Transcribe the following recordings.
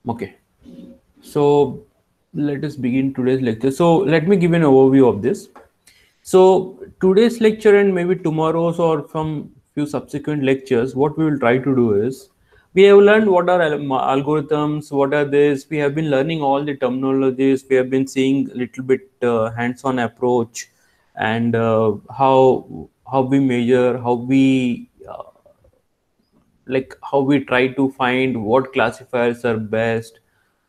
Okay, so let us begin today's lecture. So let me give an overview of this. So today's lecture and maybe tomorrow's or some few subsequent lectures, what we will try to do is we have learned what are algorithms, what are this. We have been learning all the terminologies. We have been seeing a little bit hands-on approach and how we measure, how we try to find what classifiers are best,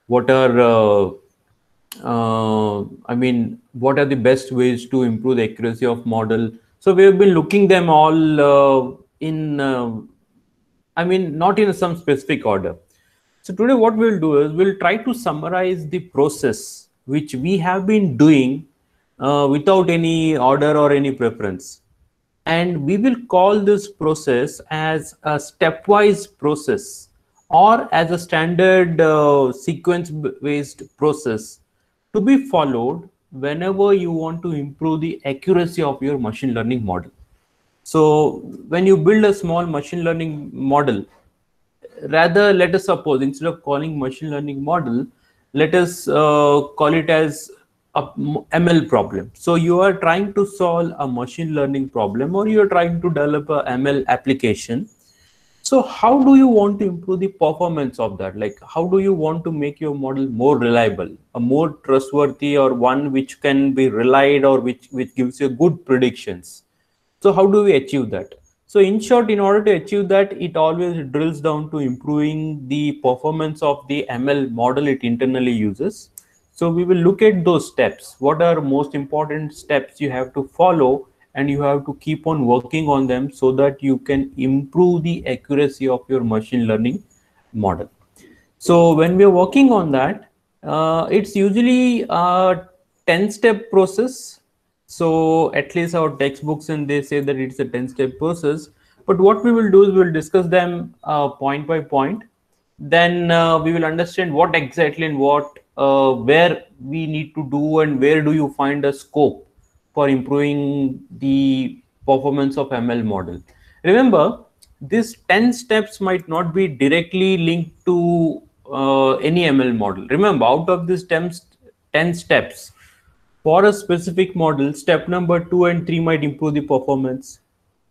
what are what are the best ways to improve the accuracy of model. So we have been looking them all in not in some specific order. So today what we'll do is we'll try to summarize the process which we have been doing without any order or any preference, and we will call this process as a stepwise process or as a standard sequence based process to be followed whenever you want to improve the accuracy of your machine learning model. So when you build a small machine learning model, rather let us suppose instead of calling machine learning model, let us call it as a ML problem. So you are trying to solve a machine learning problem, or you are trying to develop a ML application. So how do you want to improve the performance of that? Like, how do you want to make your model more reliable, a more trustworthy, or one which can be relied, or which gives you good predictions? So how do we achieve that? So in short, in order to achieve that, it always drills down to improving the performance of the ML model it internally uses. So we will look at those steps. What are most important steps you have to follow, and you have to keep on working on them so that you can improve the accuracy of your machine learning model. So when we are working on that, it's usually a 10-step process. So at least our textbooks, and they say that it's a 10-step process. But what we will do is we'll discuss them point by point. Then we will understand what exactly and where we need to do, and where do you find a scope for improving the performance of ML model. Remember, these 10 steps might not be directly linked to any ML model. Remember, out of these 10 steps, for a specific model, step number 2 and 3 might improve the performance.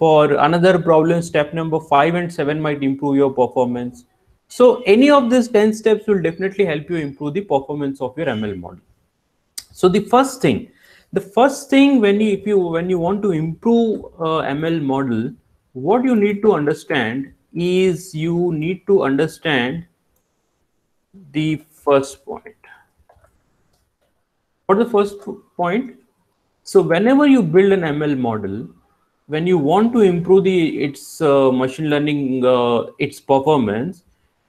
For another problem, step number 5 and 7 might improve your performance. So any of these 10 steps will definitely help you improve the performance of your ML model. So the first thing when you want to improve ML model, what you need to understand is you need to understand the first point. What is the first point? So whenever you build an ML model, when you want to improve its machine learning, its performance,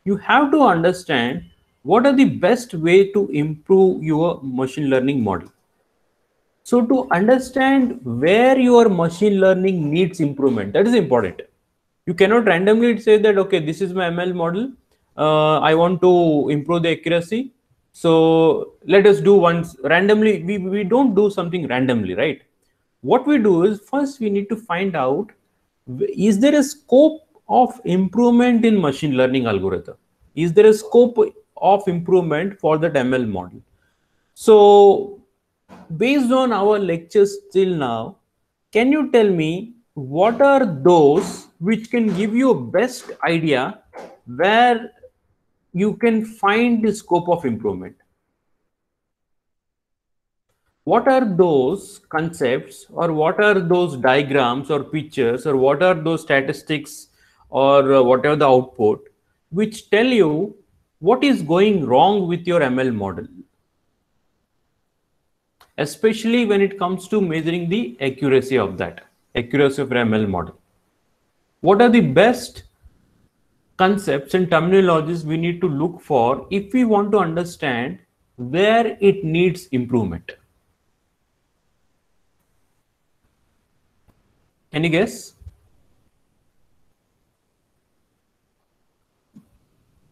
you have to understand what are the best way to improve your machine learning model. So to understand where your machine learning needs improvement, that is important. You cannot randomly say that, okay, this is my ML model. I want to improve the accuracy. So let us do once randomly. We don't do something randomly, right? What we do is first we need to find out, is there a scope of improvement in machine learning algorithm? Is there a scope of improvement for that ML model? So based on our lectures till now, can you tell me what are those which can give you a best idea where you can find the scope of improvement? What are those concepts, or what are those diagrams or pictures, or what are those statistics, or whatever the output which tell you what is going wrong with your ML model, especially when it comes to measuring the accuracy of ML model? What are the best concepts and terminologies we need to look for if we want to understand where it needs improvement? Any guess?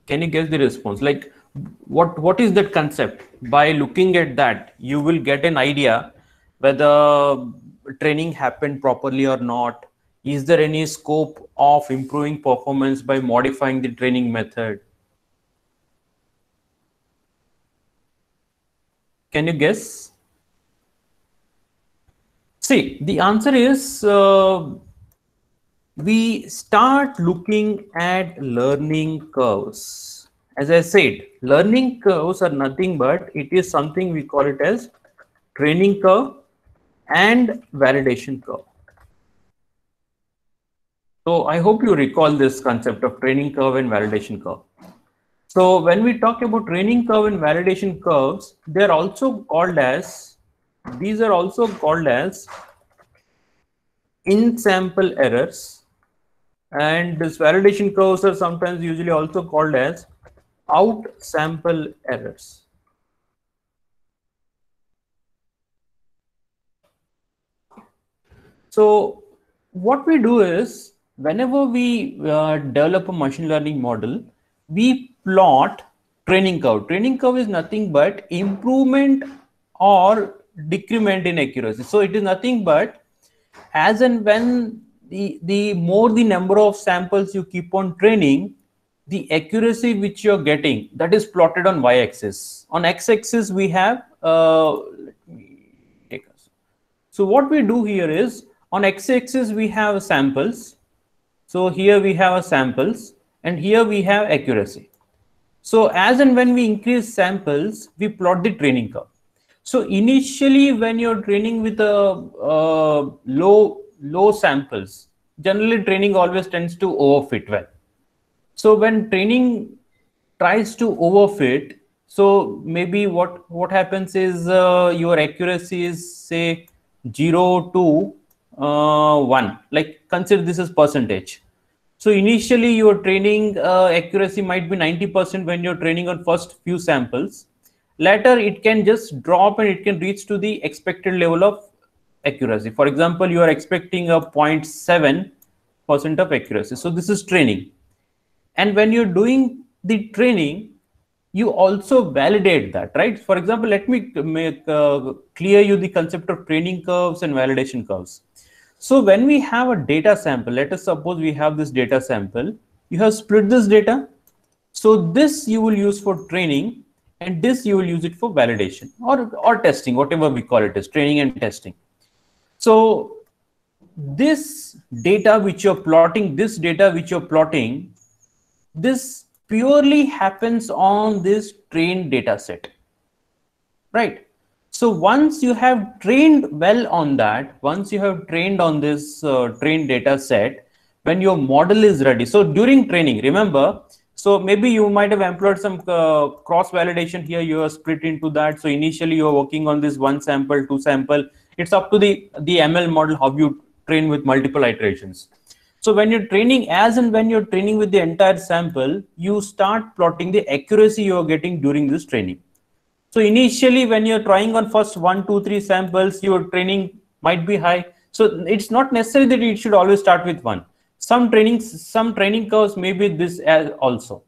Can you guess the response? Like, what is that concept? By looking at that, you will get an idea whether training happened properly or not. Is there any scope of improving performance by modifying the training method? Can you guess? See, the answer is we start looking at learning curves. As I said, learning curves are nothing but it is something we call it as training curve and validation curve. So I hope you recall this concept of training curve and validation curve. So when we talk about training curve and validation curves, they are also called as, these are also called as in-sample errors, and this validation curves are sometimes usually also called as out-sample errors. So what we do is, whenever we develop a machine learning model, we plot training curve. Training curve is nothing but improvement or decrement in accuracy. So it is nothing but as and when the more the number of samples you keep on training, the accuracy which you're getting, that is plotted on y-axis. On x-axis we have let me take us. So what we do here is, on x-axis we have samples. So here we have a samples, and here we have accuracy. So as and when we increase samples, we plot the training curve. So initially, when you're training with a low samples, generally training always tends to overfit well. So when training tries to overfit, so maybe what happens is your accuracy is say 0 to 1. Like consider this as percentage. So initially your training accuracy might be 90% when you're training on first few samples. Later it can just drop and it can reach to the expected level of accuracy. For example, you are expecting a 0.7% of accuracy. So this is training. And when you're doing the training, you also validate that, right? For example, let me make clear you the concept of training curves and validation curves. So when we have a data sample, let us suppose we have this data sample, you have split this data. So this you will use for training, and this you will use it for validation or testing, whatever we call it as training and testing. So this data which you're plotting, this purely happens on this trained data set, right? So once you have trained well on that, once you have trained on this trained data set, when your model is ready, so during training, remember, so maybe you might have employed some cross validation here, you are split into that. So initially you are working on this one sample, two sample, it's up to the ML model how you train with multiple iterations. So when you're training, as and when you're training with the entire sample, you start plotting the accuracy you're getting during this training. So initially, when you're trying on first 1, 2, 3 samples, your training might be high. So it's not necessary that it should always start with one. Some training curves may be this as also.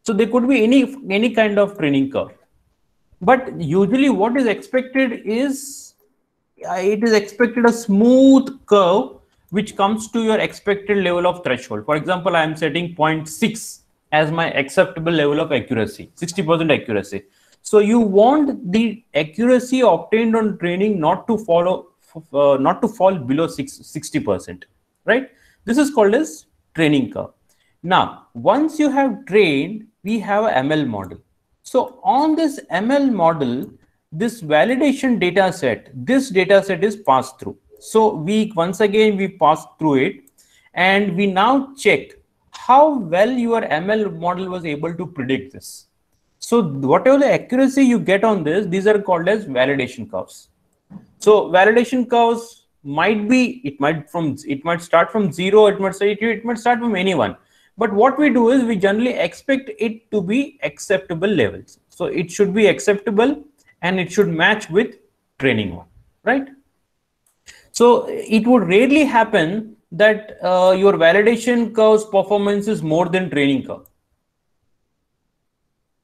So there could be any kind of training curve. But usually what is expected is, it is expected a smooth curve which comes to your expected level of threshold. For example, I am setting 0.6 as my acceptable level of accuracy, 60% accuracy. So you want the accuracy obtained on training not to fall below 60%, right? This is called as training curve. Now, once you have trained, we have a ML model. So on this ML model, this validation data set, this data set is passed through. So once again we pass through it, and we now check how well your ML model was able to predict this. So whatever the accuracy you get on this, these are called as validation curves. So validation curves might be, it might start from 0, it might start from anyone. But what we do is we generally expect it to be acceptable levels. So it should be acceptable and it should match with training one, right? So it would rarely happen that your validation curve's performance is more than training curve,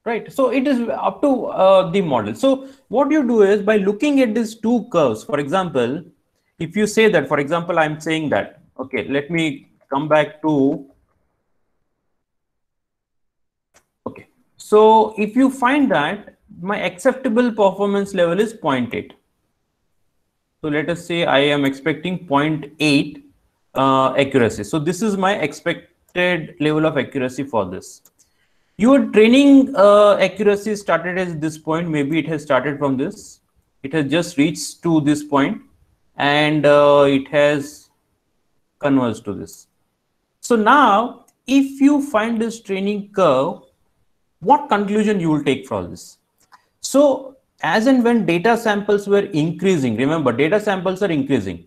right? So it is up to the model. So what you do is, by looking at these two curves, for example, if you say that, for example, I'm saying that, okay, let me come back to, okay. So if you find that my acceptable performance level is 0.8. So let us say I am expecting 0.8 accuracy. So this is my expected level of accuracy for this. Your training accuracy started at this point. Maybe it has started from this. It has just reached to this point, and it has converged to this. So now, if you find this training curve, what conclusion you will take from this? So as and when data samples were increasing, remember data samples are increasing.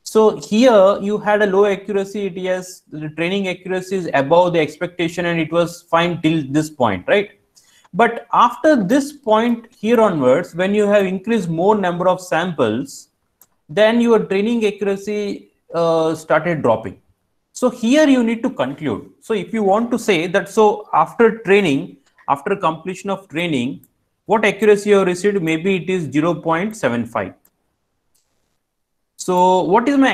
So here you had a low accuracy, the training accuracy is above the expectation and it was fine till this point, right? But after this point here onwards, when you have increased more number of samples, then your training accuracy started dropping. So here you need to conclude. So if you want to say that, so after training, after completion of training, what accuracy you have received, maybe it is 0.75. So what is my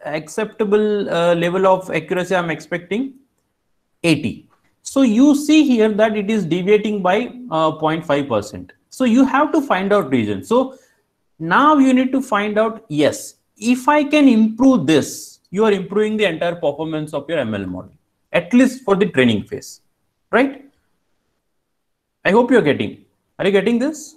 acceptable level of accuracy I'm expecting? 80. So you see here that it is deviating by 0.5%. So you have to find out reason. So now you need to find out, yes, if I can improve this, you are improving the entire performance of your ML model, at least for the training phase, right? I hope you're getting. Are you getting this?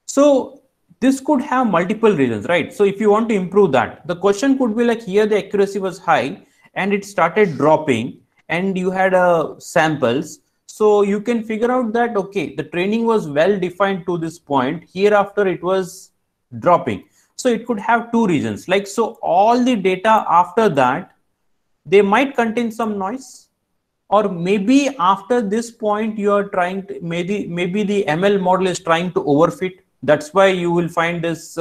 So this could have multiple reasons, right? So if you want to improve that, the question could be like, here the accuracy was high and it started dropping and you had samples. So you can figure out that, okay, the training was well defined to this point. Hereafter it was dropping. So it could have two reasons. Like, so all the data after that, they might contain some noise. Or maybe after this point, you are trying to, maybe the ML model is trying to overfit. That's why you will find this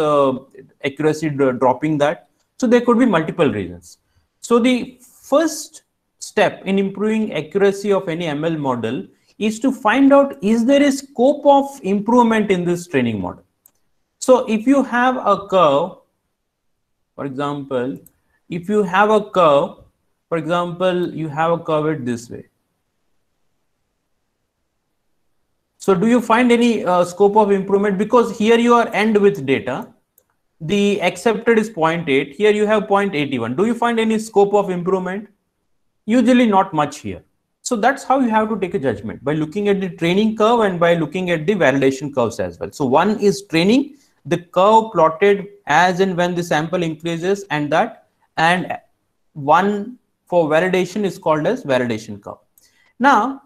accuracy dropping that. So there could be multiple reasons. So the first step in improving accuracy of any ML model is to find out, is there a scope of improvement in this training model? So if you have a curve, for example, if you have a curve, for example, you have a curve it this way. So do you find any scope of improvement? Because here you are end with data. The accepted is 0.8. Here you have 0.81. Do you find any scope of improvement? Usually not much here. So that's how you have to take a judgment, by looking at the training curve and by looking at the validation curves as well. So one is training, the curve plotted as and when the sample increases, and one for validation is called as validation curve. Now,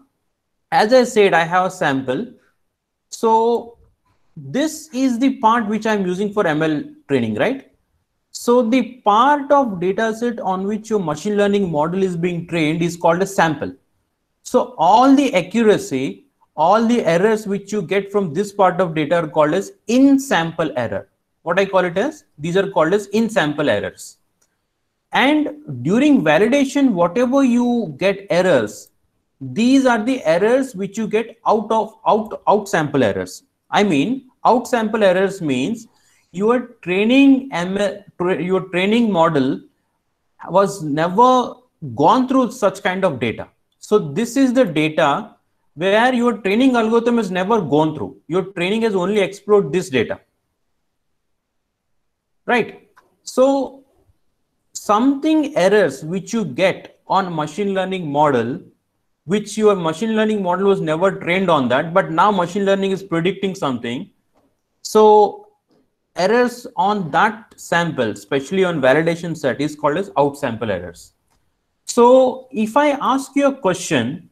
as I said, I have a sample. So this is the part which I'm using for ML training, right? So the part of dataset on which your machine learning model is being trained is called a sample. So all the accuracy, all the errors which you get from this part of data are called as in-sample error. What I call it as, these are called as in-sample errors. And during validation, whatever you get errors, these are the errors which you get out sample errors. I mean, out sample errors means your training model was never gone through such kind of data. So this is the data where your training algorithm has never gone through. Your training has only explored this data, right? So something errors which you get on machine learning model, which your machine learning model was never trained on that, but now machine learning is predicting something. So errors on that sample, especially on validation set, is called as out sample errors. So if I ask you a question,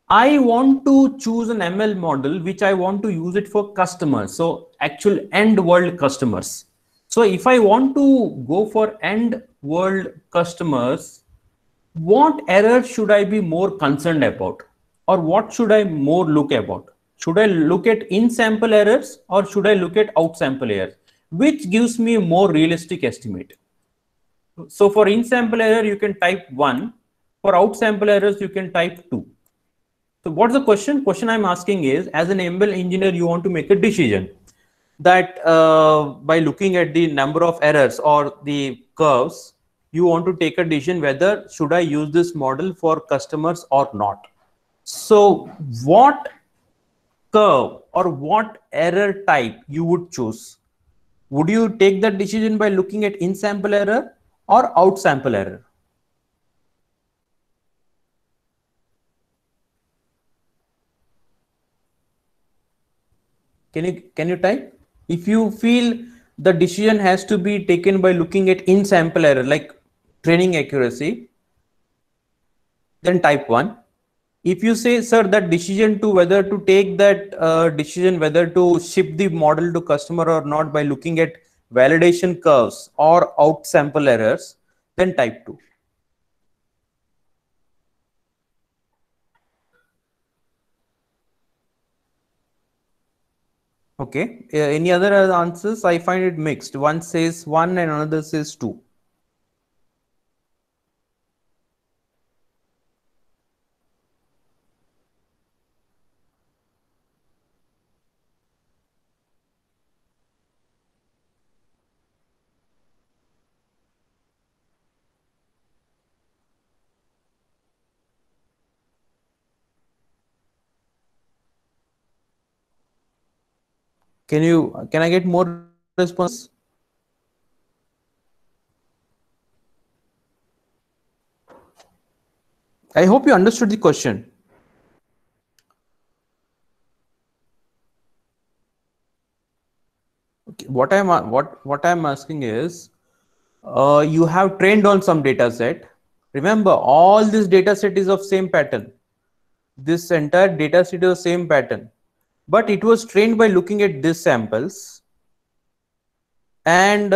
I want to choose an ML model which I want to use it for customers, so actual end world customers. So if I want to go for end world customers, what error should I be more concerned about, or what should I more look about? Should I look at in-sample errors or should I look at out-sample errors? Which gives me a more realistic estimate? So for in-sample error, you can type 1. For out-sample errors, you can type 2. So what's the question? Question I'm asking is, as an ML engineer, you want to make a decision that by looking at the number of errors or the curves, you want to take a decision whether should I use this model for customers or not. So what curve or what error type you would choose? Would you take that decision by looking at in sample error or out sample error? Can you type? If you feel the decision has to be taken by looking at in sample error like training accuracy, then type 1. If you say, sir, that decision to whether to take that decision whether to ship the model to customer or not by looking at validation curves or out sample errors, then type 2. Okay. Any other answers? I find it mixed. One says 1 and another says 2. Can I get more responses? I hope you understood the question. Okay. What I'm asking is, you have trained on some data set. Remember, all this data set is of same pattern. This entire data set is of same pattern, but it was trained by looking at these samples, and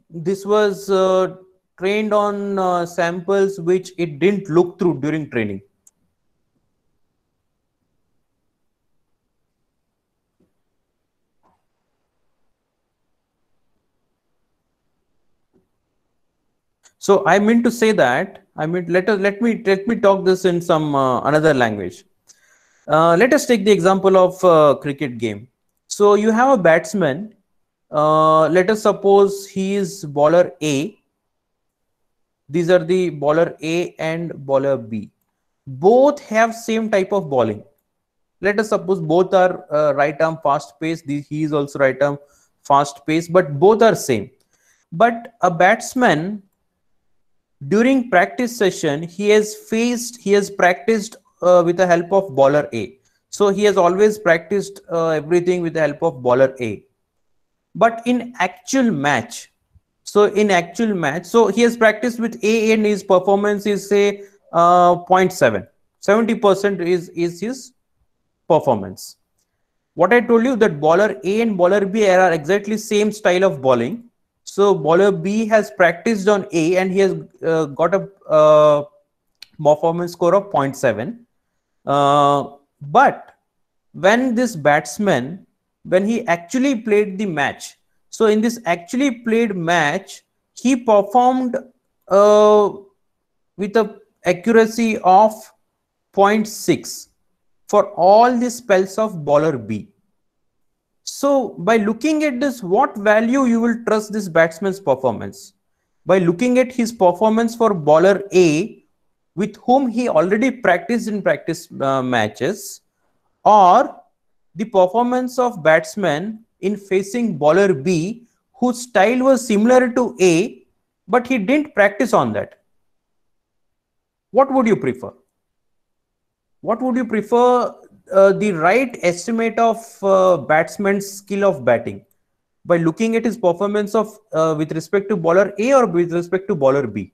this was trained on samples which it didn't look through during training. So I mean to say that, let me talk this in some another language. Let us take the example of cricket game. So you have a batsman. Let us suppose he is bowler A. These are the bowler A and bowler B. Both have same type of bowling. Let us suppose both are right arm fast pace. He is also right arm fast pace, but both are same. But a batsman, during practice session, he has practiced with the help of bowler A. So he has always practiced everything with the help of bowler A. But in actual match, so he has practiced with A and his performance is say 0.7. 70% is his performance. What I told you, that bowler A and bowler B are exactly same style of bowling. So bowler B has practiced on A and he has got a performance score of 0.7. But when this batsman, when he actually played the match, so in this actually played match, he performed with a accuracy of 0.6 for all the spells of bowler B. So by looking at this, what value you will trust this batsman's performance? By looking at his performance for bowler A, with whom he already practiced in practice matches, or the performance of batsman in facing bowler B, whose style was similar to A, but he didn't practice on that. What would you prefer? What would you prefer, the right estimate of batsman's skill of batting by looking at his performance of with respect to bowler A or with respect to bowler B?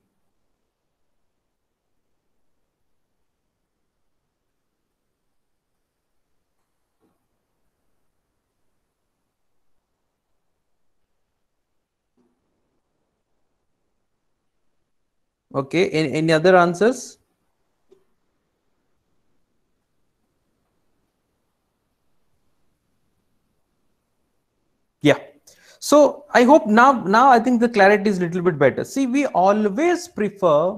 Okay, any other answers? Yeah. So I hope now I think the clarity is a little bit better. See, we always prefer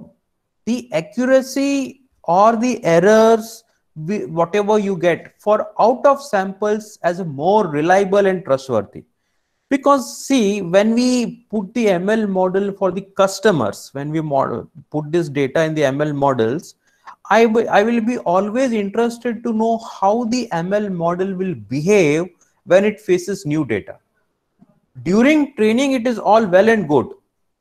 the accuracy or the errors, whatever you get for out of samples as a more reliable and trustworthy. Because see, when we put the ML model for the customers, when we put this data in the ML models, I will be always interested to know how the ML model will behave when it faces new data. During training, it is all well and good.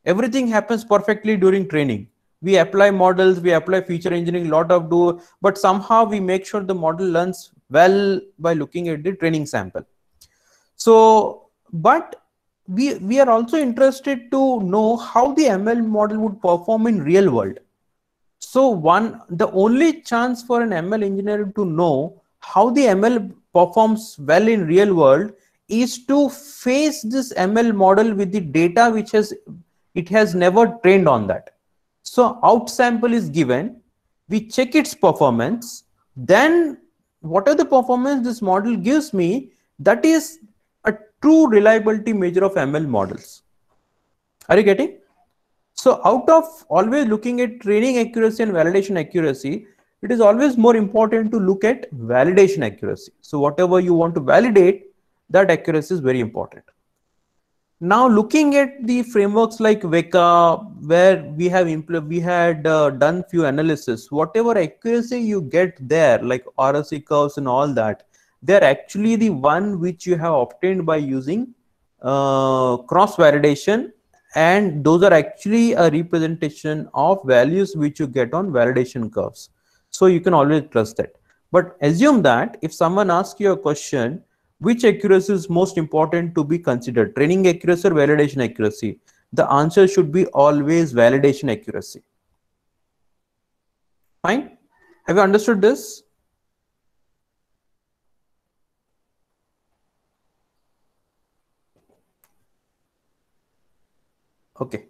Everything happens perfectly during training. We apply models, we apply feature engineering, lot of do, but somehow we make sure the model learns well by looking at the training sample. So, but we are also interested to know how the ML model would perform in real world. So the only chance for an ML engineer to know how the ML performs well in real world is to face this ML model with the data which it has never trained on that. So outsample is given, we check its performance, then whatever the performance this model gives me, that is a true reliability measure of ML models. Are you getting? So out of always looking at training accuracy and validation accuracy, it is always more important to look at validation accuracy. So whatever you want to validate, that accuracy is very important. Now looking at the frameworks like Weka, where we had done few analysis, whatever accuracy you get there, like RSE curves and all that, they're actually the one which you have obtained by using cross validation, and those are actually a representation of values which you get on validation curves. So you can always trust that. But assume that if someone asks you a question, which accuracy is most important to be considered, training accuracy or validation accuracy, the answer should be always validation accuracy. Fine? Have you understood this? Okay.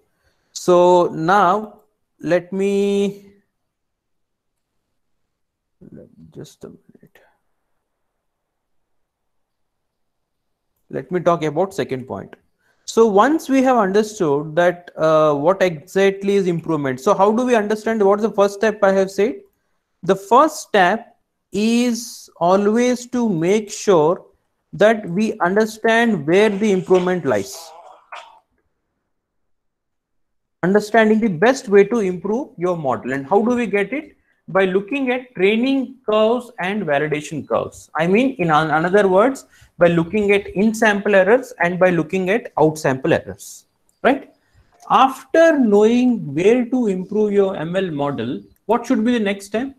So now let me just a minute. Let me talk about second point. So once we have understood that what exactly is improvement, so how do we understand what's the first step I have said? The first step is always to make sure that we understand where the improvement lies. Understanding the best way to improve your model. And how do we get it? By looking at training curves and validation curves. I mean, in other words, by looking at in-sample errors and by looking at out-sample errors, right? After knowing where to improve your ML model, what should be the next step?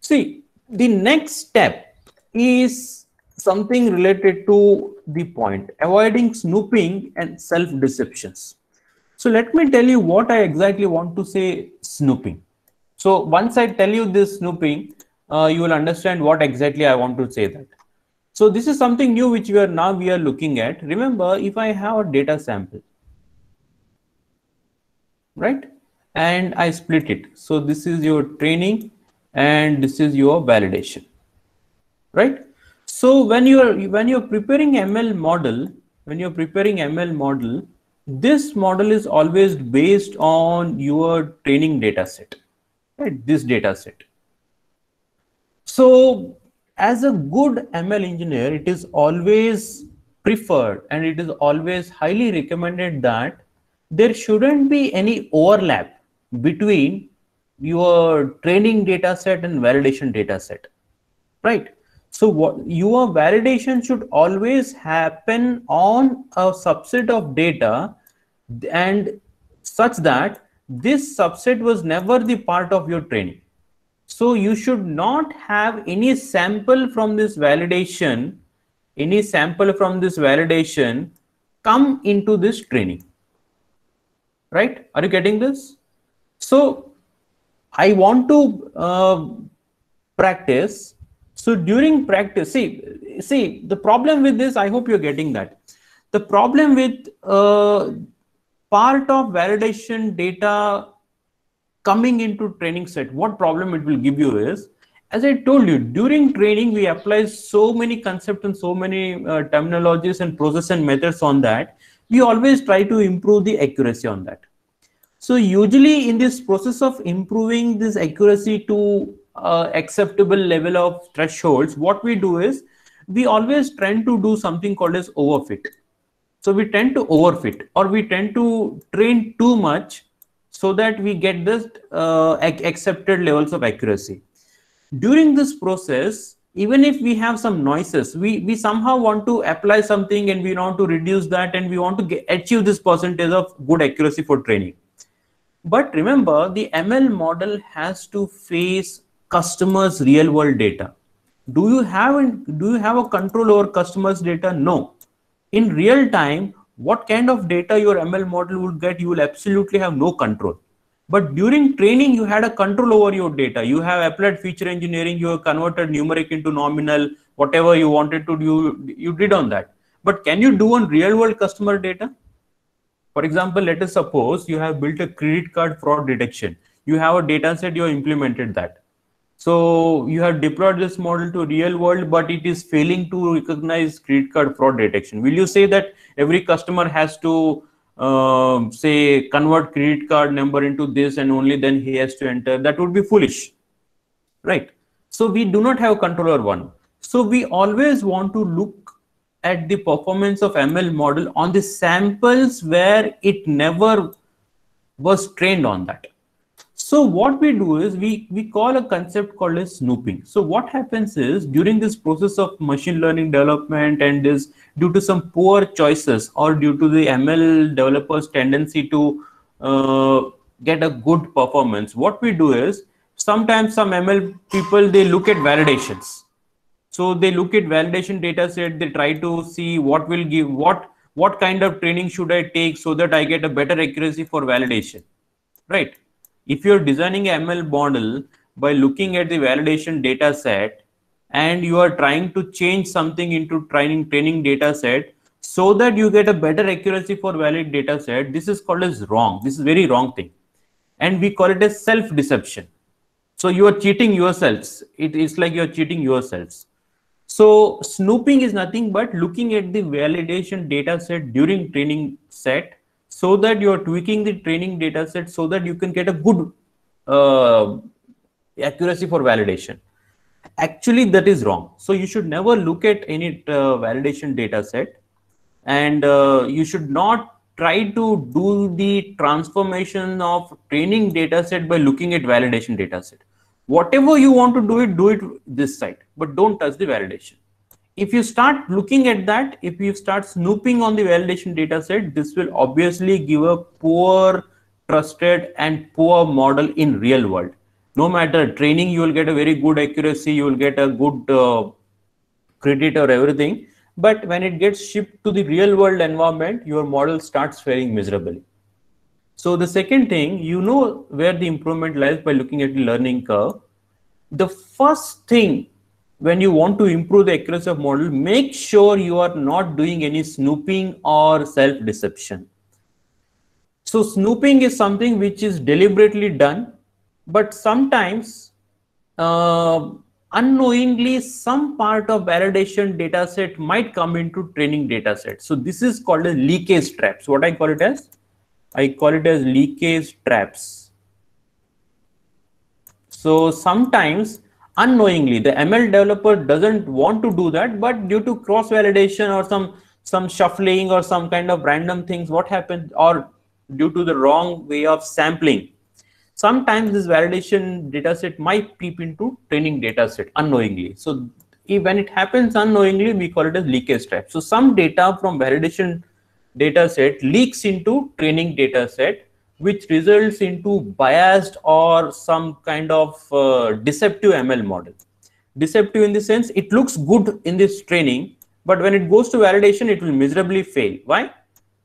See, the next step is something related to the point, avoiding snooping and self-deceptions. So let me tell you what I exactly want to say snooping. So once I tell you this snooping, you will understand what exactly I want to say that. So this is something new which we are looking at. Remember, if I have a data sample, right, and I split it. So this is your training and this is your validation, right? So when you're preparing ML model, this model is always based on your training data set, right? This data set. So as a good ML engineer, it is always preferred and it is always highly recommended that there shouldn't be any overlap between your training data set and validation data set, right? So what your validation should always happen on a subset of data, and such that this subset was never the part of your training. So you should not have any sample from this validation, come into this training, right? Are you getting this? So I want to practice. So during practice, see the problem with this, I hope you're getting that. The problem with part of validation data coming into training set, what problem it will give you is, as I told you, during training, we apply so many concepts and so many terminologies and process and methods on that. We always try to improve the accuracy on that. So usually in this process of improving this accuracy to acceptable level of thresholds, what we do is we always tend to do something called as overfit. So we tend to overfit, or we tend to train too much so that we get this accepted levels of accuracy. During this process, even if we have some noises, we somehow want to apply something and we want to reduce that and we want to achieve this percentage of good accuracy for training. But remember, the ML model has to face customers' real world data. Do you have a control over customers' data? No. In real time, what kind of data your ML model will get, you will absolutely have no control. But during training, you had a control over your data. You have applied feature engineering, you have converted numeric into nominal, whatever you wanted to do, you did on that. But can you do on real world customer data? For example, let us suppose you have built a credit card fraud detection. You have a data set, you have implemented that. So you have deployed this model to real world, but it is failing to recognize credit card fraud detection. Will you say that every customer has to say convert credit card number into this and only then he has to enter? That would be foolish, right? So we do not have control over one. So we always want to look at the performance of ML model on the samples where it never was trained on that. So what we do is we call a concept called as snooping. So what happens is during this process of machine learning development and this due to some poor choices or due to the ML developers tendency to get a good performance, what we do is sometimes some ML people, they look at validations. So they look at validation data set, they try to see what will give, what kind of training should I take so that I get a better accuracy for validation, right? If you're designing an ML model by looking at the validation data set and you are trying to change something into training data set so that you get a better accuracy for valid data set, this is called as wrong. This is very wrong thing. And we call it as self-deception. So you are cheating yourselves. It is like you're cheating yourselves. So snooping is nothing but looking at the validation data set during training set so that you're tweaking the training data set so that you can get a good accuracy for validation. Actually, that is wrong. So you should never look at any validation data set, and you should not try to do the transformation of training data set by looking at validation data set. Whatever you want to do it this side, but don't touch the validation. If you start looking at that, if you start snooping on the validation data set, this will obviously give a poor trusted and poor model in real world. No matter training, you will get a very good accuracy, you will get a good credit or everything. But when it gets shipped to the real world environment, your model starts faring miserably. So the second thing, you know where the improvement lies by looking at the learning curve. The first thing when you want to improve the accuracy of model, make sure you are not doing any snooping or self-deception. So snooping is something which is deliberately done, but sometimes unknowingly some part of validation data set might come into training data set. So this is called as leakage traps. What I call it as? I call it as leakage traps. So sometimes unknowingly the ML developer doesn't want to do that, but due to cross validation or some shuffling or some kind of random things, what happens, or due to the wrong way of sampling, sometimes this validation data set might creep into training data set unknowingly. So when it happens unknowingly, we call it as leakage trap. So some data from validation data set leaks into training data set, which results into biased or some kind of deceptive ML model. Deceptive in the sense it looks good in this training, but when it goes to validation, it will miserably fail. Why?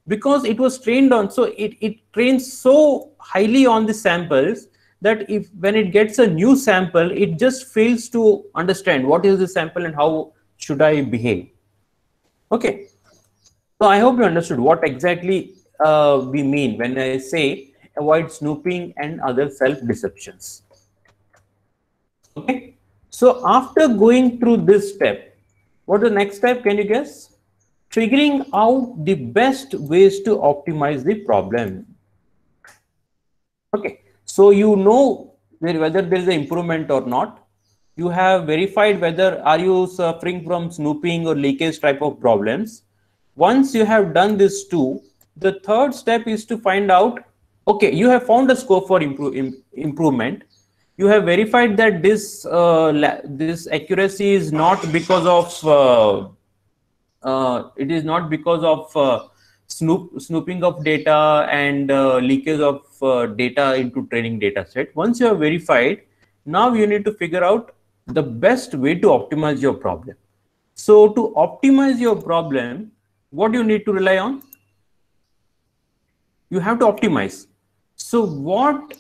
Because it was trained on, so it trains so highly on the samples that when it gets a new sample, it just fails to understand what is the sample and how should I behave. Okay. So I hope you understood what exactly we mean when I say avoid snooping and other self-deceptions. Okay. So after going through this step, what is the next step? Can you guess? Figuring out the best ways to optimize the problem. Okay. So you know whether there is an improvement or not. You have verified whether are you suffering from snooping or leakage type of problems. Once you have done this too, the third step is to find out Okay, you have found a scope for improvement. You have verified that this accuracy is not because of it is not because of snooping of data and leakage of data into training data set. Once you have verified, now you need to figure out the best way to optimize your problem. So to optimize your problem, what do you need to rely on? You have to optimize. So what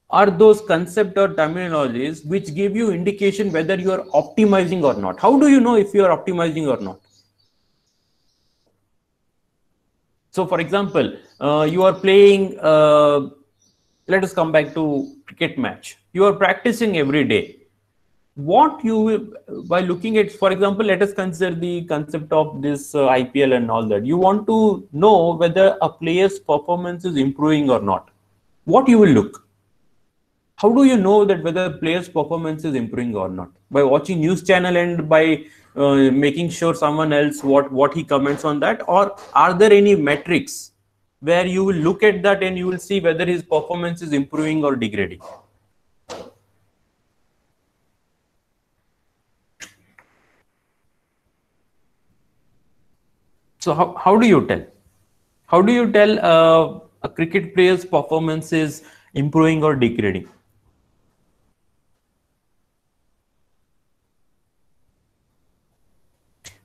are those concepts or terminologies which give you indication whether you are optimizing or not? How do you know if you are optimizing or not? So for example, you are playing, let us come back to cricket match. You are practicing every day. What you will, by looking at, for example, let us consider the concept of this IPL and all that. You want to know whether a player's performance is improving or not. What you will look? How do you know that whether player's performance is improving or not? By watching news channel and by making sure someone else what he comments on that, or are there any metrics where you will look at that and you will see whether his performance is improving or degrading? So how do you tell? How do you tell a cricket player's performance is improving or degrading?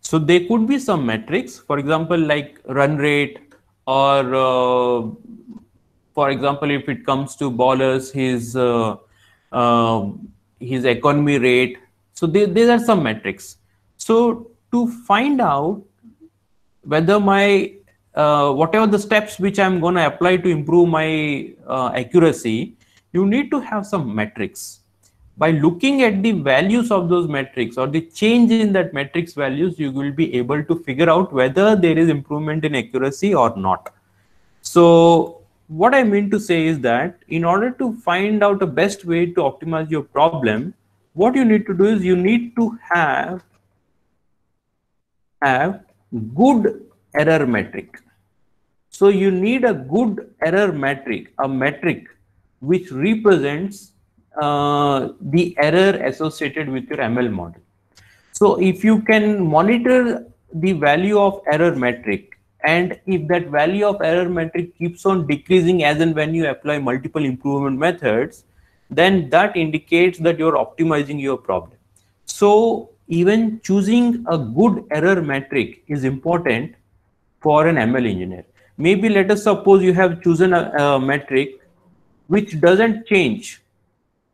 So there could be some metrics, for example, like run rate, or for example, if it comes to bowlers, his economy rate. So there are some metrics. So to find out whether my whatever the steps which I'm going to apply to improve my accuracy, you need to have some metrics. By looking at the values of those metrics or the change in that metrics values, you will be able to figure out whether there is improvement in accuracy or not. So what I mean to say is that in order to find out the best way to optimize your problem, what you need to do is you need to have good error metric. So you need a good error metric, a metric which represents the error associated with your ML model. So if you can monitor the value of error metric, and if that value of error metric keeps on decreasing as and when you apply multiple improvement methods, then that indicates that you're optimizing your problem. So even choosing a good error metric is important for an ML engineer. Maybe let us suppose you have chosen a metric which doesn't change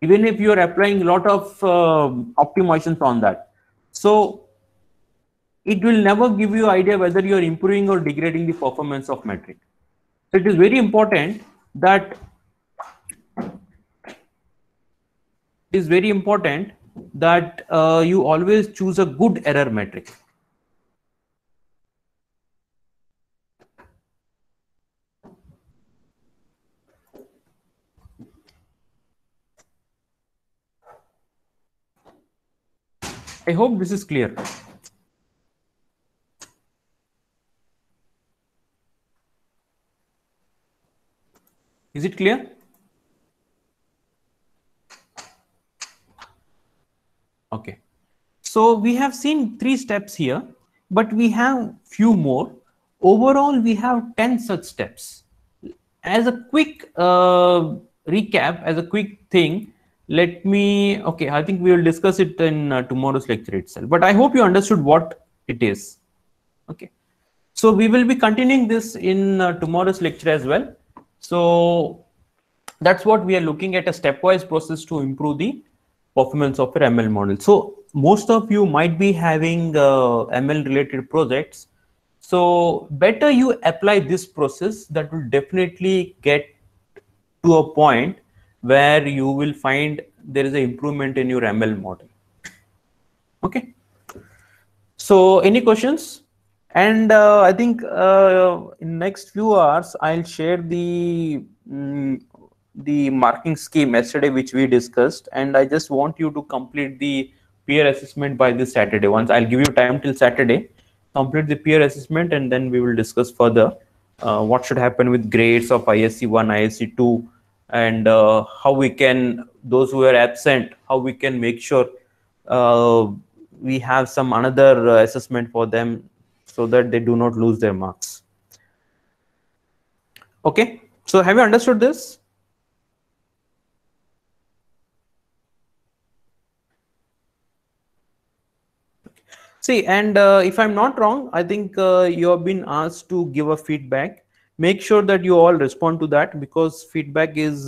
even if you are applying a lot of optimizations on that. So it will never give you idea whether you are improving or degrading the performance of metric. So it is very important that you always choose a good error metric. I hope this is clear. Is it clear? Okay. So we have seen 3 steps here, but we have few more. Overall, we have 10 such steps. As a quick recap, as a quick thing, okay, I think we will discuss it in tomorrow's lecture itself, but I hope you understood what it is. Okay. So we will be continuing this in tomorrow's lecture as well. So that's what we are looking at, a stepwise process to improve the performance of your ML model. So most of you might be having ML related projects. So better you apply this process, that will definitely get to a point where you will find there is an improvement in your ML model. Okay. So any questions? And I think in next few hours, I'll share the marking scheme yesterday, which we discussed. And I just want you to complete the peer assessment by this Saturday. Once I'll give you time till Saturday, complete the peer assessment, and then we will discuss further what should happen with grades of ISC 1, ISC 2, and how we can, those who are absent, how we can make sure we have some another assessment for them so that they do not lose their marks. Okay, so have you understood this? See, and if I'm not wrong, I think you have been asked to give a feedback. Make sure that you all respond to that, because feedback is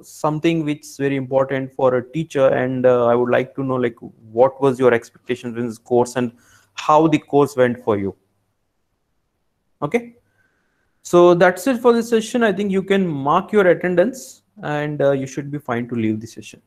something which is very important for a teacher. And I would like to know, like, what was your expectations in this course and how the course went for you. Okay. So that's it for this session. I think you can mark your attendance and you should be fine to leave the session.